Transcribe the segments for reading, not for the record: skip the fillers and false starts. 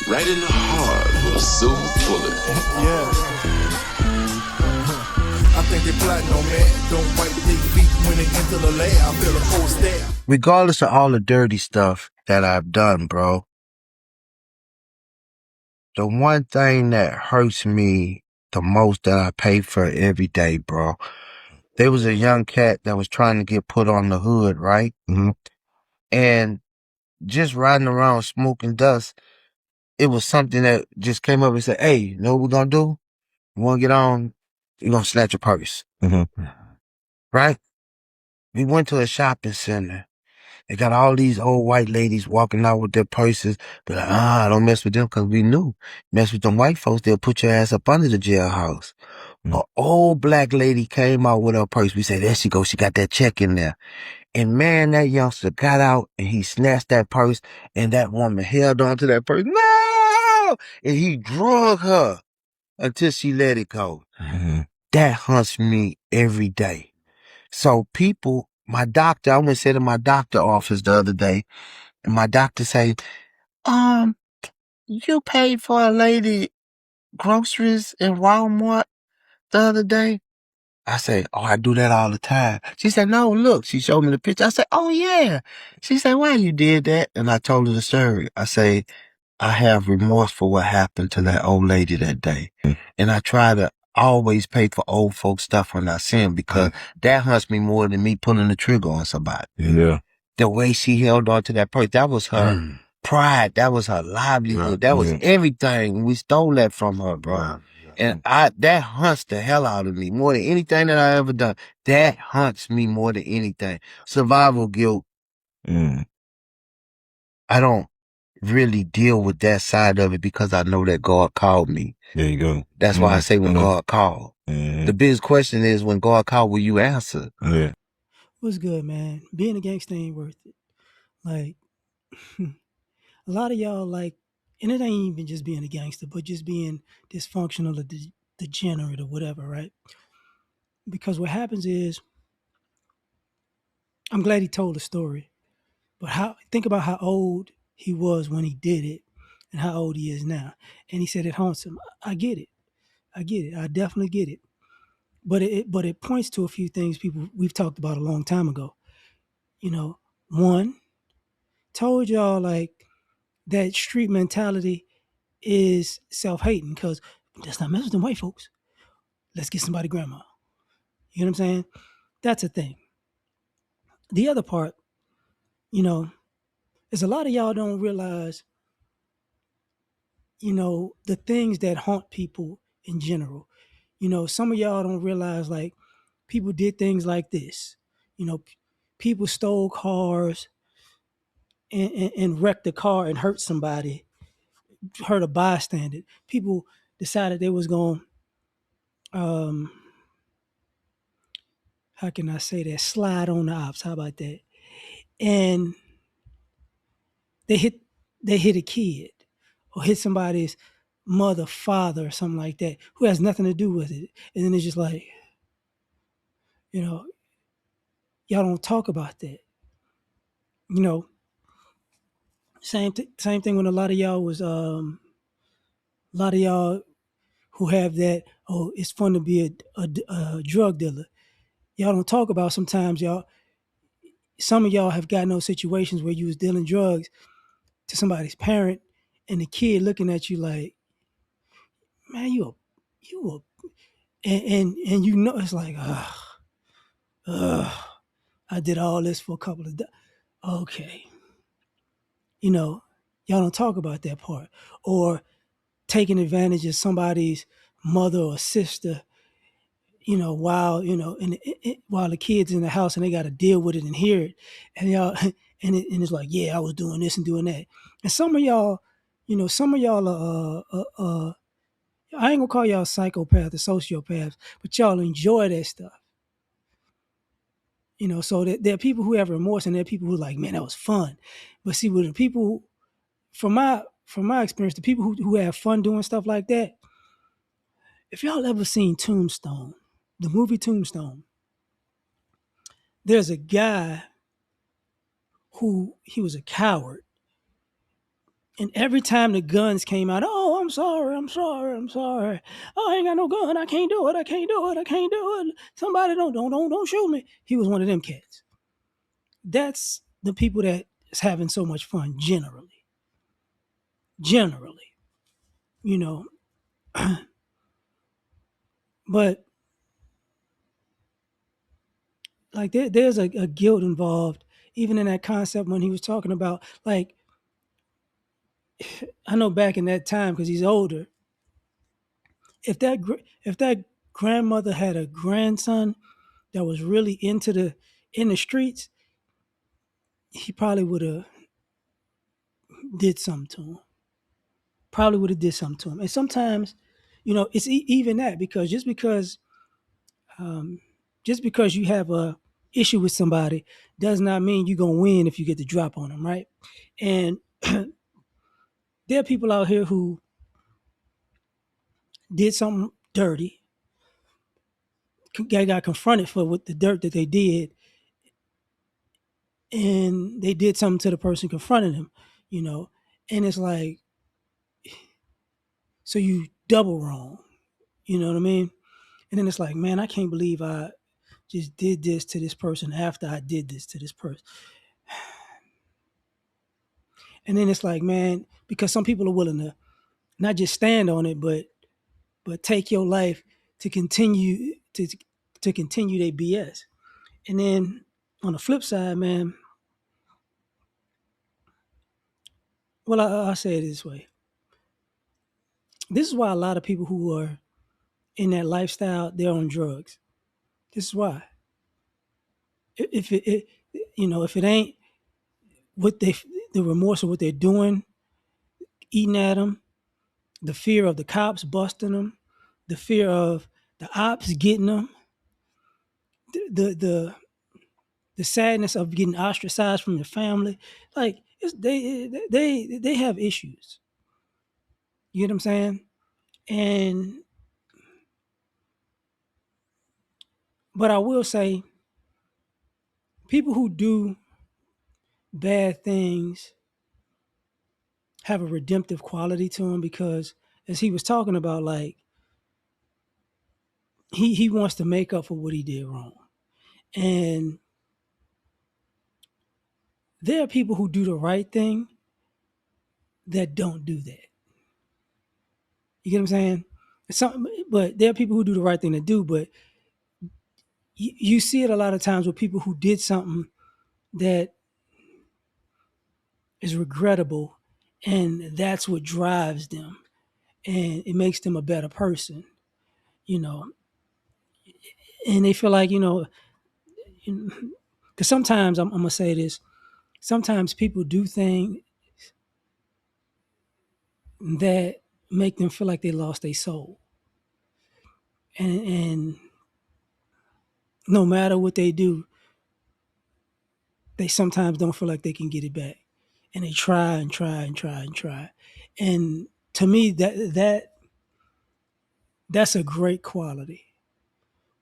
Right in the heart of a silver bullet. Yeah. I think they plotting on man. Don't wipe their feet when they enter the lab. I feel a cold stare. Regardless of all the dirty stuff that I've done, bro, the one thing that hurts me the most that I pay for every day, bro, there was a young cat that was trying to get put on the hood, right? Mm-hmm. And just riding around smoking dust, it was something that just came up and said, hey, you know what we're going to do? You want to get on? You're going to snatch your purse. Mm-hmm. Right? We went to a shopping center. They got all these old white ladies walking out with their purses, but don't mess with them because we knew. Mess with them white folks, they'll put your ass up under the jailhouse. An old black lady came out with her purse. We said, there she goes. She got that check in there. And man, that youngster got out and he snatched that purse and that woman held on to that purse. No! And he drug her until she let it go. Mm-hmm. That haunts me every day. So people, my doctor, I went and said in my doctor office the other day, and my doctor say, you paid for a lady groceries in Walmart the other day? I say, oh, I do that all the time. She said, no, look. She showed me the picture. I said, oh, yeah. She said, why you did that? And I told her the story. I say, I have remorse for what happened to that old lady that day. And I try to always pay for old folks stuff when I see them because that hunts me more than me pulling the trigger on somebody. Yeah. The way she held on to that purse, that was her pride. That was her livelihood. That was everything. We stole that from her, bro. And that hunts the hell out of me more than anything that I ever done. That hunts me more than anything. Survival guilt. I don't really deal with that side of it because I know that God called me. There you go. That's why I say when God called. The biggest question is when God called, will you answer? Yeah. What's good, man? Being a gangster ain't worth it. Like, a lot of y'all, like, and it ain't even just being a gangster, but just being dysfunctional or degenerate or whatever, right? Because what happens is, I'm glad he told the story, but think about how old he was when he did it and how old he is now. And he said it haunts him. I get it. I get it. I definitely get it. But it points to a few things we've talked about a long time ago. You know, one, told y'all like that street mentality is self-hating because let's not mess with them white folks. Let's get somebody grandma. You know what I'm saying? That's a thing. The other part, you know, is a lot of y'all don't realize, the things that haunt people in general. Some of y'all don't realize like people did things like this. People stole cars and wrecked the car and hurt somebody, hurt a bystander. People decided they was going how can I say that? Slide on the ops. How about that? And they hit a kid or hit somebody's mother, father, or something like that, who has nothing to do with it. And then it's just like, y'all don't talk about that. Same thing when a lot of y'all who have that, oh, it's fun to be a drug dealer. Y'all don't talk about sometimes some of y'all have gotten those situations where you was dealing drugs to somebody's parent and the kid looking at you like, man, you and it's like, I did all this for a couple of okay. Y'all don't talk about that part. Or taking advantage of somebody's mother or sister, while the kids in the house and they got to deal with it and hear it, and y'all, and it's like, yeah, I was doing this and doing that, and some of y'all, are, I ain't gonna call y'all psychopaths or sociopaths, but y'all enjoy that stuff. So there are people who have remorse and there are people who are like, man, that was fun. But see, with the people, from my experience, the people who have fun doing stuff like that, if y'all ever seen Tombstone, the movie Tombstone, there's a guy who he was a coward And every time the guns came out, oh, I'm sorry, I'm sorry, I'm sorry. Oh, I ain't got no gun. I can't do it. I can't do it. I can't do it. Somebody don't shoot me. He was one of them cats. That's the people that is having so much fun generally. Generally, you know. But like there's a guilt involved, even in that concept when he was talking about like I know back in that time because he's older. If that grandmother had a grandson that was really in the streets, he probably would have did something to him. Probably would have did something to him. And sometimes, it's even that because um, just because you have a issue with somebody does not mean you're gonna win if you get the drop on them, right? And there are people out here who did something dirty, got confronted for what the dirt that they did, and they did something to the person confronting them, you know, and it's like, so you double wrong, you know what I mean? And then it's like, man, I can't believe I just did this to this person after I did this to this person. And then it's like, man, because some people are willing to not just stand on it, but take your life to continue their BS. And then on the flip side, man, well, I'll say it this way. This is why a lot of people who are in that lifestyle, they're on drugs. This is why. If if it ain't what the remorse of what they're doing, eating at them, the fear of the cops busting them, the fear of the ops getting them, the the sadness of getting ostracized from your family, like they have issues. You know what I'm saying? And but I will say, people who do bad things have a redemptive quality to them because, as he was talking about, like he wants to make up for what he did wrong, and there are people who do the right thing that don't do that. You get what I'm saying? But there are people who do the right thing to do, but you see it a lot of times with people who did something that is regrettable, and that's what drives them, and it makes them a better person, you know. And they feel like, because sometimes I'm gonna say this. Sometimes people do things that make them feel like they lost their soul, and no matter what they do, they sometimes don't feel like they can get it back, and they try and try and try and try. And to me, that's a great quality.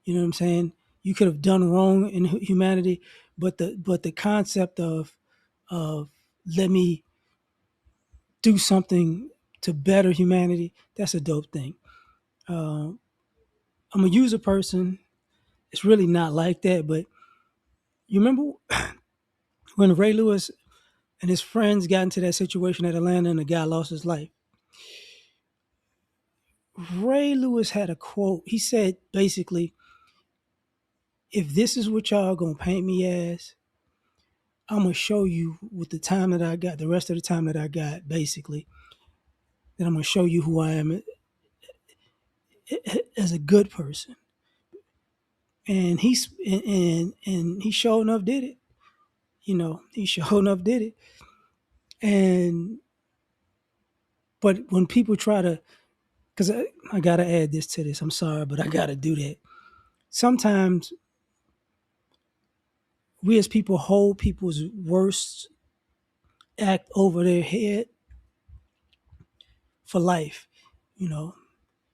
You know what I'm saying? You could have done wrong in humanity, but the concept of let me do something to better humanity, that's a dope thing. Uh, I'm a user person. It's really not like that, but you remember when Ray Lewis and his friends got into that situation at Atlanta and the guy lost his life? Ray Lewis had a quote. He said basically, if this is what y'all gonna paint me as, I'm gonna show you with the time that I got, the rest of the time that I got, basically, that I'm gonna show you who I am as a good person. And he sure enough did it. He sure enough did it. And but when people try to, because I gotta add this to this. I'm sorry, but I gotta do that. Sometimes we as people hold people's worst act over their head for life. You know,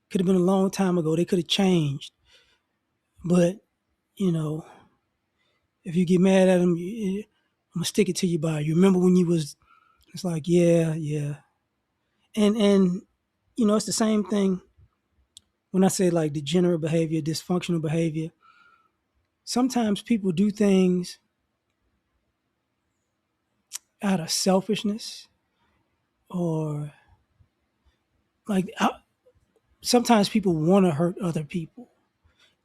could have been a long time ago. They could have changed, but you know, if you get mad at them, I'm gonna stick it to you by. You remember when you was? It's like, yeah, yeah. And it's the same thing when I say like degenerate behavior, dysfunctional behavior. Sometimes people do things out of selfishness or like sometimes people want to hurt other people.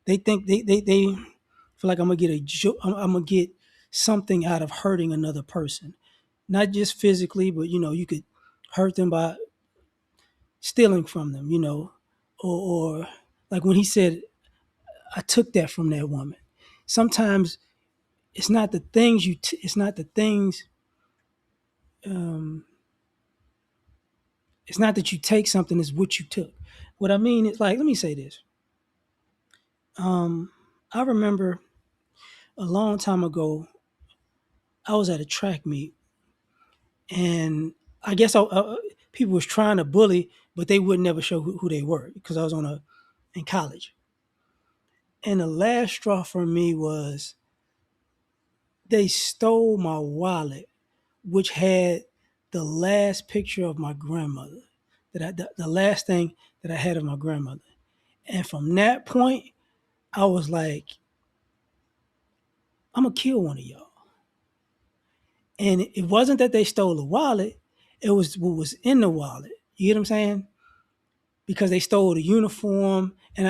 They think they feel like I'm gonna get something out of hurting another person, not just physically, but you could hurt them by stealing from them, or like when he said, "I took that from that woman." Sometimes it's not the things it's not the things. Um, it's not that you take something; it's what you took. What I mean is like, let me say this. Um, I remember a long time ago, I was at a track meet, and I guess people was trying to bully, but they would never show who they were because I was in college. And the last straw for me was they stole my wallet, which had the last picture of my grandmother, the last thing that I had of my grandmother. And from that point, I was like, I'm gonna kill one of y'all. And it wasn't that they stole the wallet; it was what was in the wallet. You get what I'm saying? Because they stole the uniform, and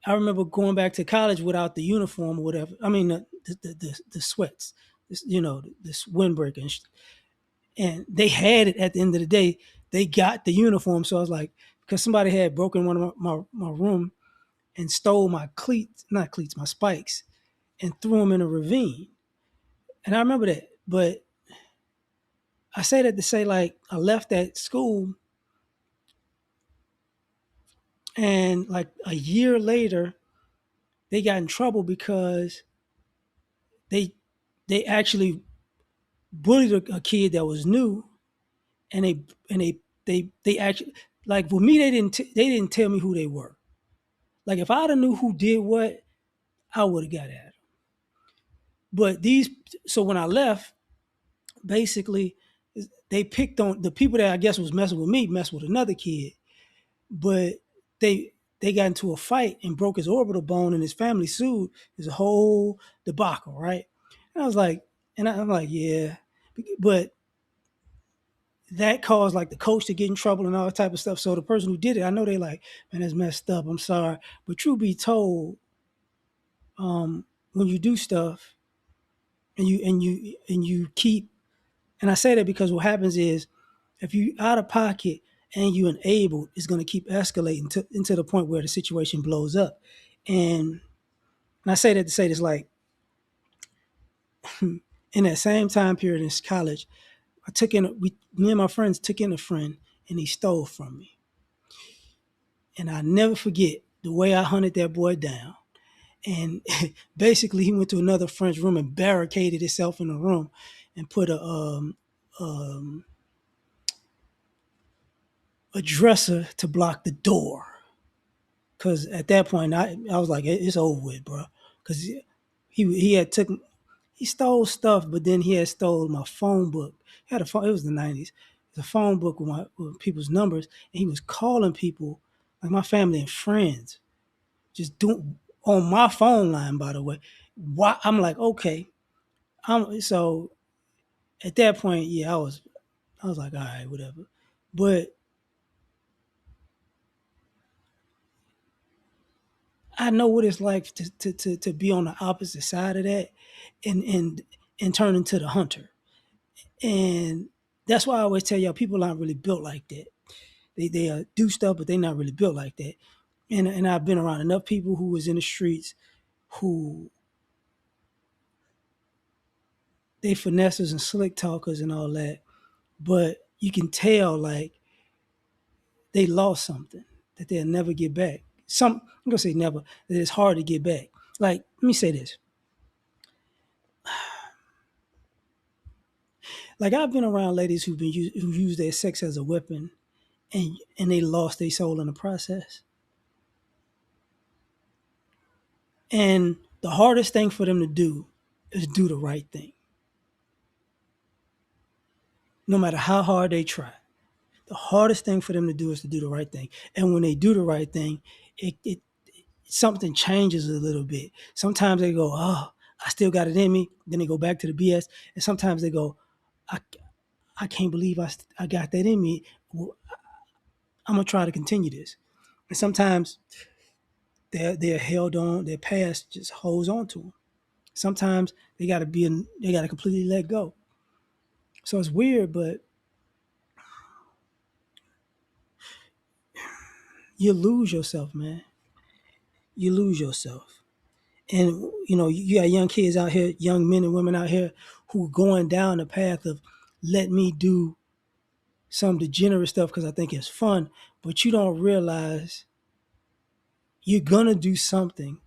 I remember going back to college without the uniform or whatever. I mean the sweats, this windbreaker, and they had it at the end of the day. They got the uniform, so I was like, because somebody had broken one of my room and stole my not cleats, my spikes, and threw them in a ravine. And I remember that, but I say that to say like I left that school, and like a year later, they got in trouble because they they actually bullied a kid that was new, and they actually, like, with me, they didn't tell me who they were. Like if I'd have knew who did what, I would have got at them. But so when I left, basically they picked on the people that I guess was messing with me, messed with another kid, but they they got into a fight and broke his orbital bone, and his family sued. There's a whole debacle, right? And I was like, I'm like, yeah, but that caused like the coach to get in trouble and all that type of stuff. So the person who did it, I know they like, man, that's messed up. I'm sorry, but truth be told, when you do stuff and you keep, and I say that because what happens is if you out of pocket and you enabled, it's going to keep escalating into the point where the situation blows up. And I say that to say this, like, in that same time period in college, me and my friends took in a friend, and he stole from me. And I never forget the way I hunted that boy down. And basically, he went to another friend's room and barricaded himself in the room and put um, a dresser to block the door. Because at that point, I was like, it's over with, bro. Because he had took he stole stuff, but then he had stole my phone book. He had a phone. It was the '90s. It's a phone book with people's numbers, and he was calling people like my family and friends, just doing on my phone line. By the way, why? I'm like, okay. So at that point, yeah, I was like, all right, whatever. But I know what it's like to be on the opposite side of that, and and turn into the hunter. And that's why I always tell y'all, people aren't really built like that. They do stuff, but they're not really built like that. And I've been around enough people who was in the streets who they finessers and slick talkers and all that, but you can tell like they lost something that they'll never get back. I'm gonna say never, that it's hard to get back. Like, let me say this. Like I've been around ladies who use their sex as a weapon, and they lost their soul in the process. And the hardest thing for them to do is do the right thing, no matter how hard they try. The hardest thing for them to do is to do the right thing. And when they do the right thing, it something changes a little bit. Sometimes they go, oh, I still got it in me. Then they go back to the BS. And sometimes they go, I, I can't believe I got that in me. Well, I'm going to try to continue this. And sometimes they're held on, their past just holds on to them. Sometimes they got to completely let go. So it's weird, but you lose yourself, man. You lose yourself. And you got young kids out here, young men and women out here who are going down the path of let me do some degenerate stuff because I think it's fun, but you don't realize you're gonna do something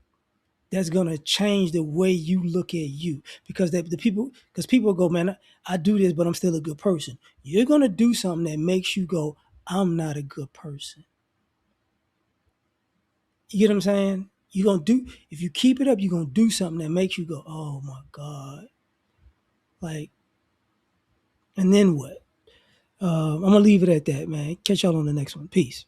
that's gonna change the way you look at you. Because people go, man, I do this, but I'm still a good person. You're gonna do something that makes you go, I'm not a good person. You get what I'm saying? If you keep it up, you're gonna do something that makes you go, oh my God. Like, and then what? I'm gonna leave it at that, man. Catch y'all on the next one. Peace.